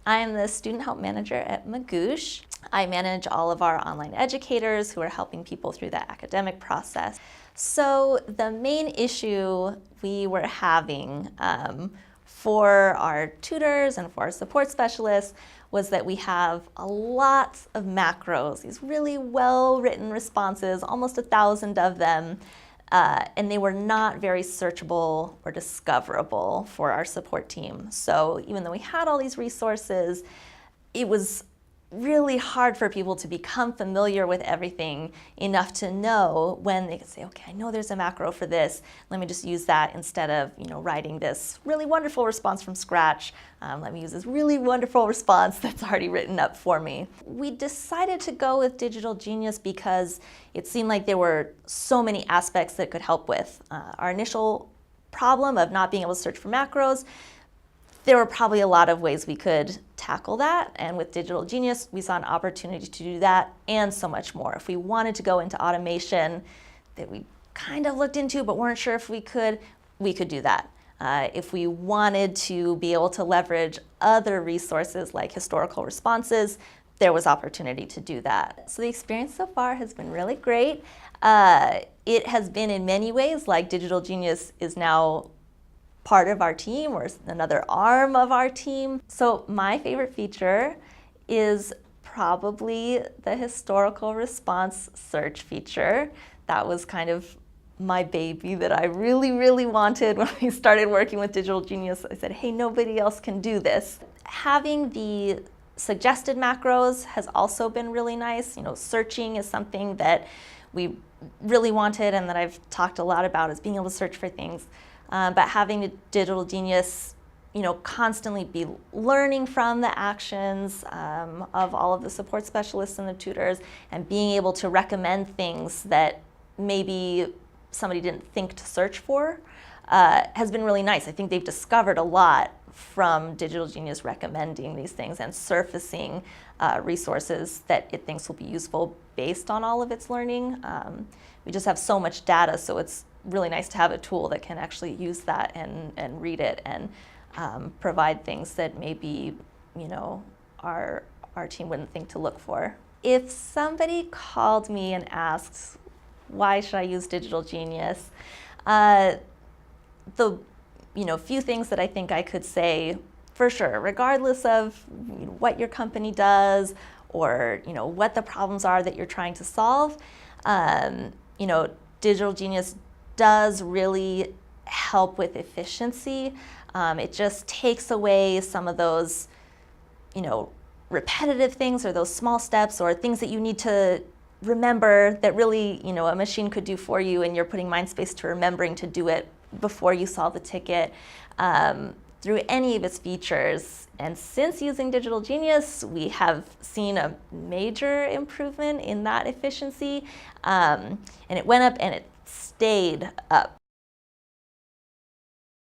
I am the student help manager at Magoosh. I manage all of our online educators who are helping people through the academic process. So the main issue we were having for our tutors and for our support specialists was that we have a lot of macros, these really well-written responses, almost 1,000 of them, and they were not very searchable or discoverable for our support team. So even though we had all these resources, it was really hard for people to become familiar with everything enough to know when they could say, okay, I know there's a macro for this. Let me just use that instead of writing this really wonderful response from scratch. Let me use this really wonderful response that's already written up for me. We decided to go with DigitalGenius because it seemed like there were so many aspects that it could help with. Our initial problem of not being able to search for macros, there were probably a lot of ways we could tackle that, and with DigitalGenius, we saw an opportunity to do that and so much more. If we wanted to go into automation that we kind of looked into but weren't sure if we could do that. If we wanted to be able to leverage other resources like historical responses, there was opportunity to do that. So the experience so far has been really great. It has been in many ways like DigitalGenius is now part of our team or another arm of our team. So my favorite feature is probably the historical response search feature. That was kind of my baby that I really, really wanted when we started working with DigitalGenius. I said, hey, nobody else can do this. Having the suggested macros has also been really nice. Searching is something that we really wanted and that I've talked a lot about, is being able to search for things. But having the DigitalGenius, constantly be learning from the actions of all of the support specialists and the tutors, and being able to recommend things that maybe somebody didn't think to search for has been really nice. I think they've discovered a lot from DigitalGenius recommending these things and surfacing resources that it thinks will be useful based on all of its learning. We just have so much data, so it's really nice to have a tool that can actually use that and read it and provide things that maybe our team wouldn't think to look for. If somebody called me and asked, why should I use DigitalGenius? The few things that I think I could say for sure, regardless of what your company does or what the problems are that you're trying to solve, DigitalGenius does really help with efficiency. It just takes away some of those, repetitive things or those small steps or things that you need to remember that really, a machine could do for you, and you're putting mind space to remembering to do it before you solve the ticket through any of its features. And since using DigitalGenius, we have seen a major improvement in that efficiency, and it went up and it stayed up.